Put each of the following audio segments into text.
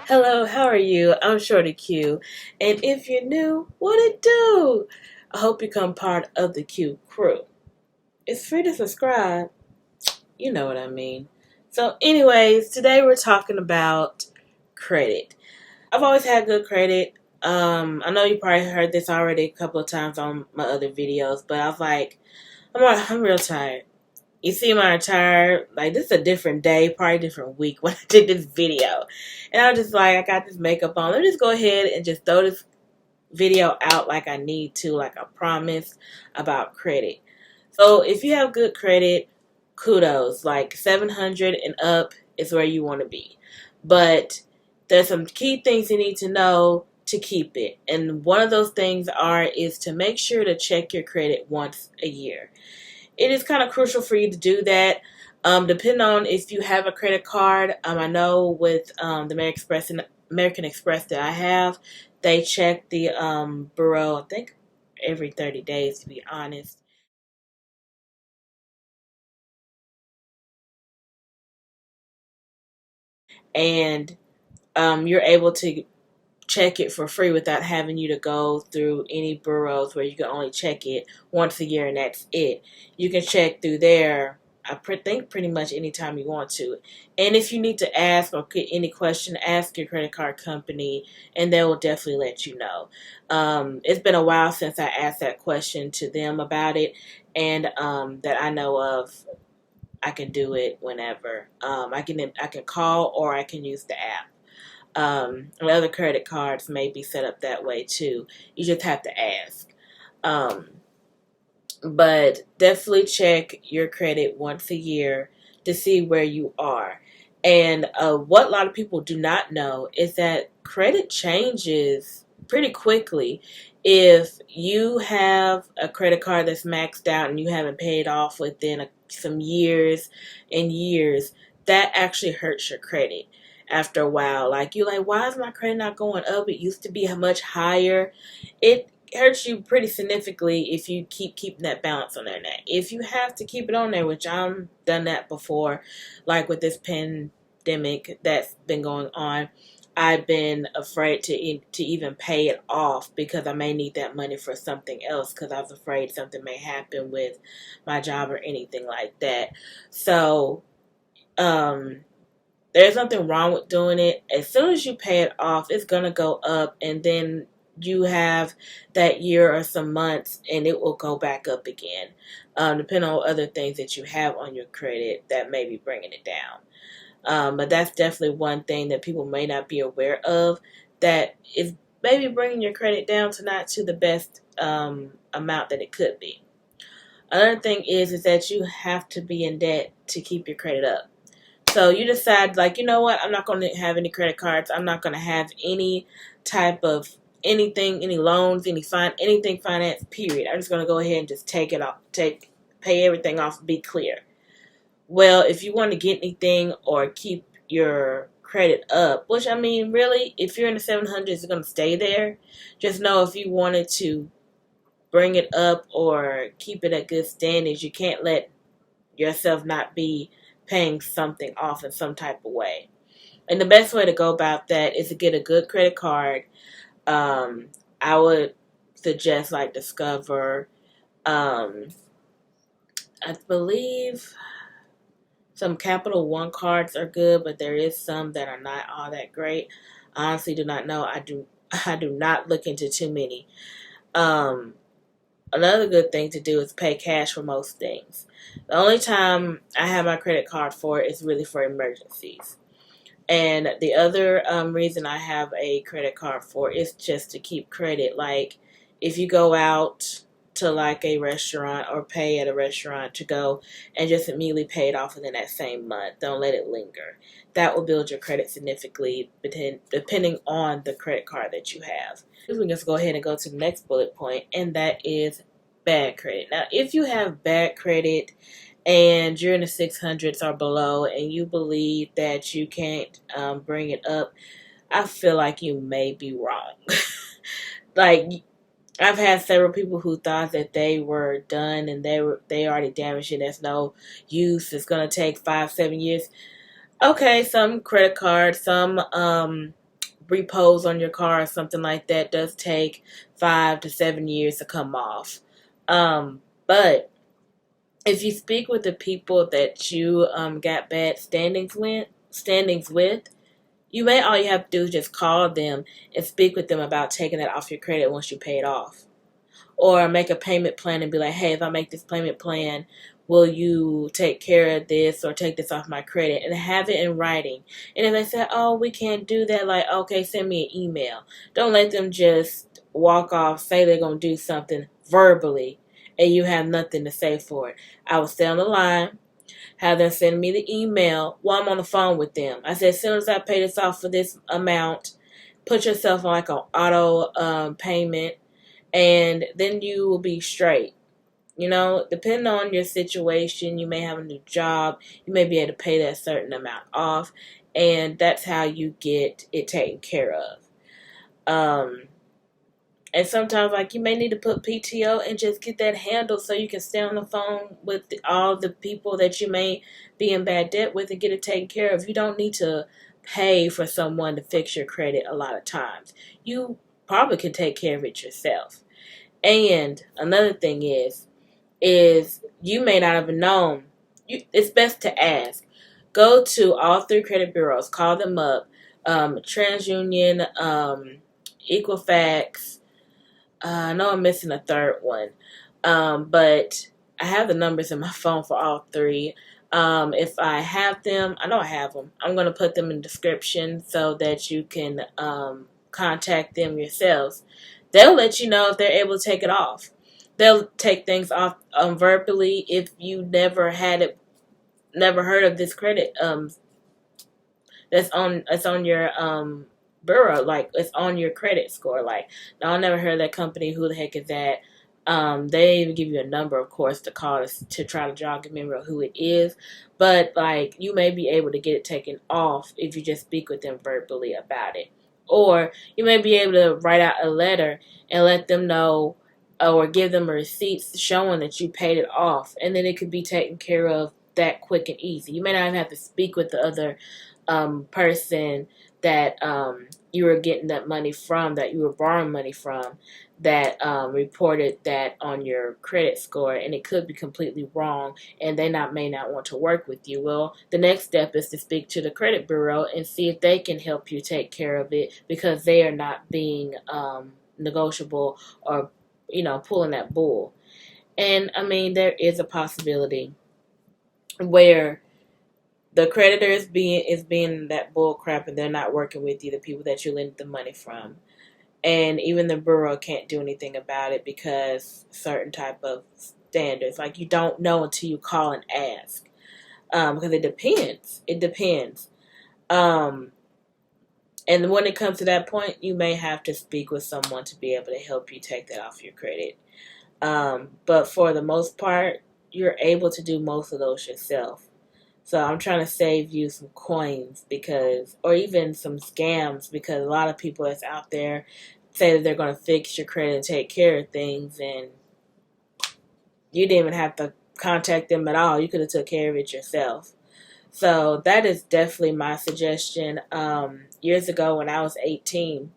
Hello, how are you? I'm Shorty Q, and if you're new, what it do? I hope you become part of the Q crew. It's free to subscribe. You know what I mean. So, anyways, today we're talking about credit. I've always had good credit. I know you probably heard this already a couple of times on my other videos, but I was like, I'm real tired. You see my attire, like this is a different day, probably different week when I did this video. And I was just like, I got this makeup on. Let me just go ahead and just throw this video out like I need to, like I promised about credit. So if you have good credit, kudos. Like 700 and up is where you want to be. But there's some key things you need to know to keep it. And one of those things is to make sure to check your credit once a year. It is kind of crucial for you to do that. Depending on if you have a credit card, I know with the American Express that I have, they check the bureau, I think, every 30 days, to be honest. And you're able to check it for free without having you to go through any bureaus where you can only check it once a year and that's it. You can check through there, think pretty much anytime you want to. And if you need to ask or get any question, ask your credit card company and they will definitely let you know. It's been a while since I asked that question to them about it, and that I know of, I can do it whenever. I can call or I can use the app. And other credit cards may be set up that way too. You just have to ask. Um, but definitely check your credit once a year to see where you are. And what a lot of people do not know is that credit changes pretty quickly. If you have a credit card that's maxed out and you haven't paid off within some years and years, that actually hurts your credit after a while. Like, you're like, why is my credit not going up? It used to be much higher. It hurts you pretty significantly if you keeping that balance on there. Now, if you have to keep it on there, which I've done that before, like with this pandemic that's been going on, I've been afraid to even pay it off because I may need that money for something else because I was afraid something may happen with my job or anything like that. So, there's nothing wrong with doing it. As soon as you pay it off, it's gonna go up, and then you have that year or some months, and it will go back up again, depending on other things that you have on your credit that may be bringing it down. But that's definitely one thing that people may not be aware of, that is maybe bringing your credit down to not to the best amount that it could be. Another thing is that you have to be in debt to keep your credit up. So you decide, like, you know what, I'm not going to have any credit cards. I'm not going to have any type of anything, any loans, anything finance, period. I'm just going to go ahead and just take it off, pay everything off, be clear. Well, if you want to get anything or keep your credit up, which, I mean, really, if you're in the 700s, it's going to stay there. Just know if you wanted to bring it up or keep it at good standings, you can't let yourself not be paying something off in some type of way. And the best way to go about that is to get a good credit card. I would suggest like Discover. I believe some Capital One cards are good, but there is some that are not all that great. I honestly do not know. I do not look into too many. Um, Another good thing to do is pay cash for most things. The only time I have my credit card for is really for emergencies. And the other reason I have a credit card for is just to keep credit. Like, if you go out to like a restaurant or pay at a restaurant to go and just immediately pay it off within that same month, don't let it linger. That will build your credit significantly depending on the credit card that you have. We can just go ahead and go to the next bullet point, and that is bad credit. Now, if you have bad credit and you're in the 600s or below and you believe that you can't bring it up, I feel like you may be wrong. Like, I've had several people who thought that they were done and they already damaged it. There's no use. It's gonna take 5-7 years. Okay, some credit cards, some repos on your car, or something like that, does take 5 to 7 years to come off. But if you speak with the people that you got bad standings with, all you have to do is just call them and speak with them about taking that off your credit once you pay it off. Or make a payment plan and be like, hey, if I make this payment plan, will you take care of this or take this off my credit? And have it in writing. And if they say, oh, we can't do that, like, okay, send me an email. Don't let them just walk off, say they're going to do something verbally, and you have nothing to say for it. I will stay on the line, have them send me the email while I'm on the phone with them. I said, as soon as I pay this off for this amount, put yourself on like an auto payment, and then you will be straight. Depending on your situation, you may have a new job, you may be able to pay that certain amount off, and that's how you get it taken care of. And sometimes, like, you may need to put PTO and just get that handled so you can stay on the phone with all the people that you may be in bad debt with and get it taken care of. You don't need to pay for someone to fix your credit a lot of times. You probably can take care of it yourself. And another thing is you may not have known. It's best to ask. Go to all 3 credit bureaus. Call them up. TransUnion, Equifax. I know I'm missing a third one. But I have the numbers in my phone for all 3. If I have them, I know I have them. I'm going to put them in the description so that you can contact them yourselves. They'll let you know if they're able to take it off. They'll take things off verbally if you never heard of this credit that's on your bureau, like it's on your credit score. Like, no, I never heard of that company. Who the heck is that? They even give you a number, of course, to call to try to jog a memory of who it is. But like, you may be able to get it taken off if you just speak with them verbally about it. Or you may be able to write out a letter and let them know, or give them a receipt showing that you paid it off, and then it could be taken care of that quick and easy. You may not even have to speak with the other person that you were getting that money from, that you were borrowing money from, that reported that on your credit score, and it could be completely wrong, and they may not want to work with you. Well, the next step is to speak to the credit bureau and see if they can help you take care of it, because they are not being negotiable or pulling that bull. And I mean, there is a possibility where the creditor is being that bull crap, and they're not working with you, the people that you lend the money from. And even the bureau can't do anything about it because certain type of standards. Like, you don't know until you call and ask. Because it depends. It depends. And when it comes to that point, you may have to speak with someone to be able to help you take that off your credit. But for the most part, you're able to do most of those yourself. So I'm trying to save you some coins, or even some scams, because a lot of people that's out there say that they're going to fix your credit and take care of things, and you didn't even have to contact them at all. You could have took care of it yourself. So that is definitely my suggestion. Years ago when I was 18,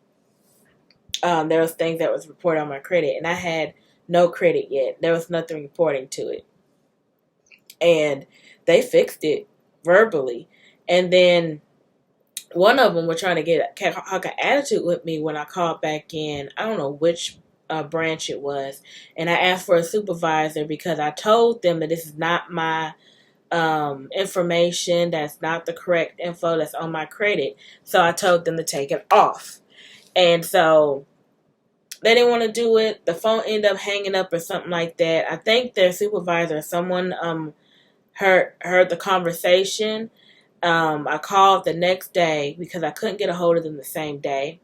there was things that was reported on my credit, and I had no credit yet. There was nothing reporting to it. And they fixed it verbally. And then one of them were trying to get an attitude with me when I called back in. I don't know which branch it was. And I asked for a supervisor because I told them that this is not my information. That's not the correct info that's on my credit. So I told them to take it off. And so they didn't want to do it. The phone ended up hanging up or something like that. I think their supervisor or someone heard the conversation. I called the next day because I couldn't get a hold of them the same day,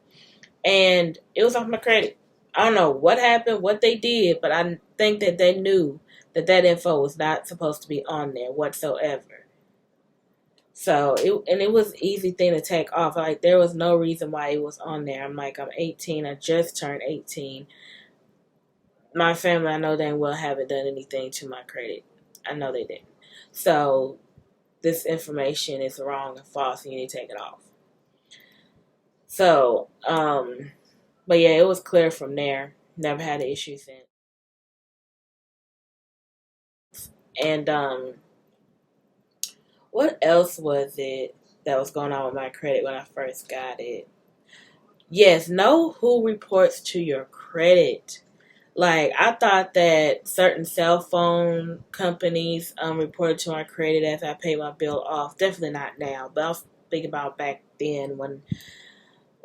and it was off my credit. I don't know what happened, what they did, but I think that they knew that info was not supposed to be on there whatsoever. So it was an easy thing to take off. Like, there was no reason why it was on there. I'm like, I'm 18. I just turned 18. my family, I know dang well haven't done anything to my credit. I know they didn't. So this information is wrong and false, and you need to take it off. So, but yeah, it was clear from there. Never had an issue since. And what else was it that was going on with my credit when I first got it? Yes, know who reports to your credit. Like I thought that certain cell phone companies reported to my credit as I paid my bill off. Definitely not now, but I was thinking about back then when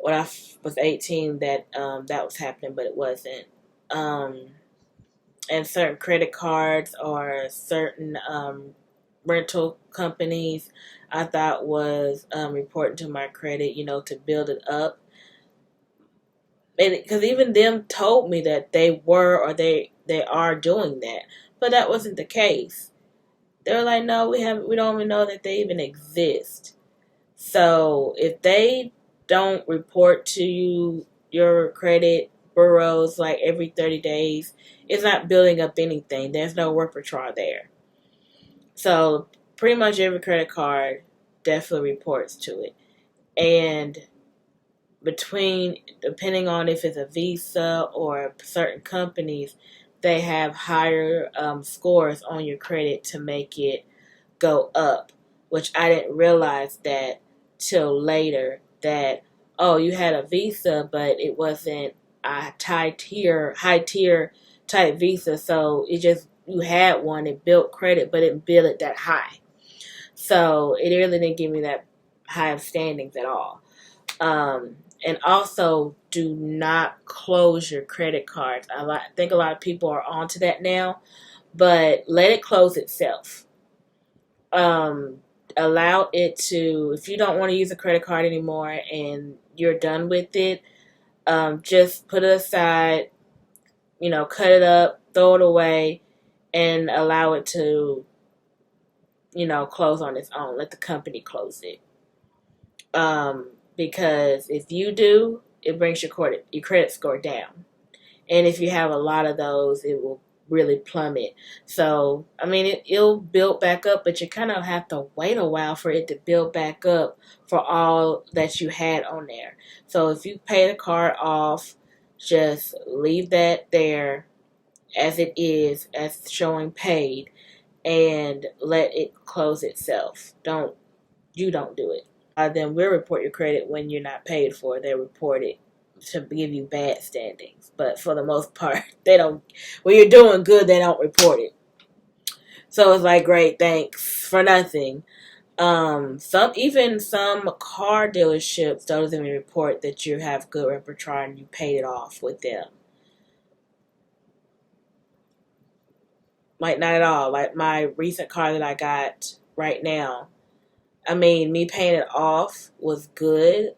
I was 18 that that was happening, but it wasn't. Um, and certain credit cards or certain rental companies I thought was reporting to my credit, to build it up. And because even them told me that they were or they are doing that, but that wasn't the case. They were like, no, we don't even know that they even exist. So if they don't report to you your credit bureaus like every 30 days, it's not building up anything. There's no repertoire there. So pretty much every credit card definitely reports to it. And depending on if it's a Visa or certain companies, they have higher scores on your credit to make it go up, which I didn't realize that till later that, oh, you had a Visa, but it wasn't a high tier type Visa, so it just, you had one, it built credit, but it didn't build it that high. So it really didn't give me that high of standings at all. And also, do not close your credit cards. Think a lot of people are onto that now, but let it close itself. Um, Allow it to, if you don't want to use a credit card anymore and you're done with it, just put it aside, cut it up, throw it away, and allow it to, close on its own. Let the company close it. Because if you do, it brings your credit score down. And if you have a lot of those, it will really plummet. So, I mean, it'll build back up, but you kind of have to wait a while for it to build back up for all that you had on there. So, if you pay the card off, just leave that there as it is, as showing paid, and let it close itself. You don't do it. Then we'll report your credit when you're not paid for. They report it to give you bad standings. But for the most part, they don't. When you're doing good, they don't report it. So it's like, great, thanks for nothing. Some car dealerships don't even report that you have good repertoire and you paid it off with them. Like not at all. Like my recent car that I got right now. I mean, me paying it off was good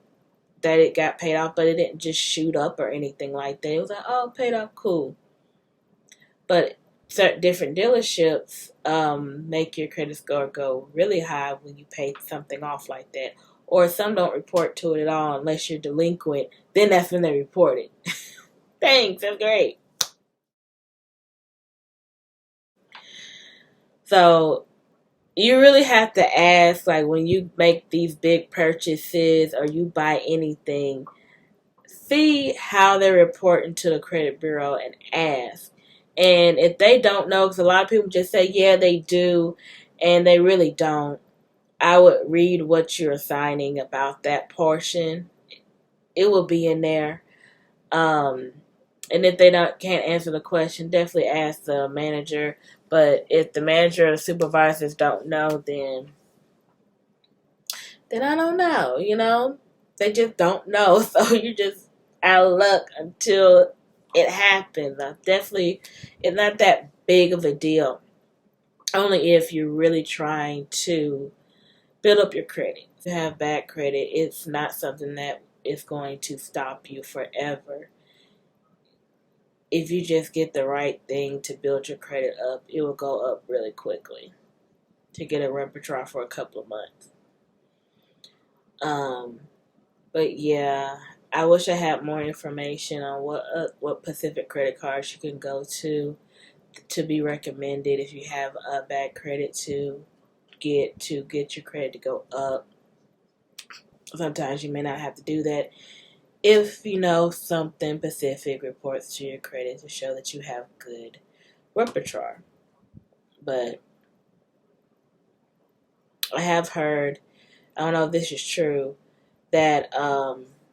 that it got paid off, but it didn't just shoot up or anything like that. It was like, oh, paid off, cool. But certain different dealerships make your credit score go really high when you pay something off like that. Or some don't report to it at all unless you're delinquent. Then that's when they report it. Thanks, that's great. So you really have to ask, like when you make these big purchases or you buy anything, see how they're reporting to the credit bureau and ask. And if they don't know, because a lot of people just say, yeah, they do, and they really don't, I would read what you're signing about that portion. It will be in there. Um, and if they can't answer the question, definitely ask the manager. But if the manager or the supervisors don't know, then I don't know. They just don't know. So you just out of luck until it happens. Definitely, it's not that big of a deal. Only if you're really trying to build up your credit. If you have bad credit, it's not something that is going to stop you forever. If you just get the right thing to build your credit up, it will go up really quickly to get a repertoire for a couple of months. Um, but yeah, I wish I had more information on what Pacific credit cards you can go to be recommended if you have a bad credit to get your credit to go up. Sometimes you may not have to do that if you know something Pacific reports to your credit to show that you have good repertoire. But I have heard, I don't know if this is true, that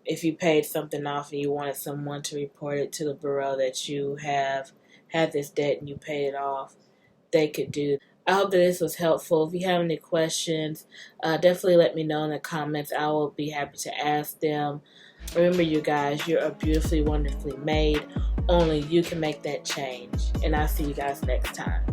if you paid something off and you wanted someone to report it to the bureau that you have had this debt and you paid it off, they could do. I hope that this was helpful. If you have any questions, definitely let me know in the comments. I will be happy to ask them. Remember, you guys, you are beautifully, wonderfully made. Only you can make that change. And I'll see you guys next time.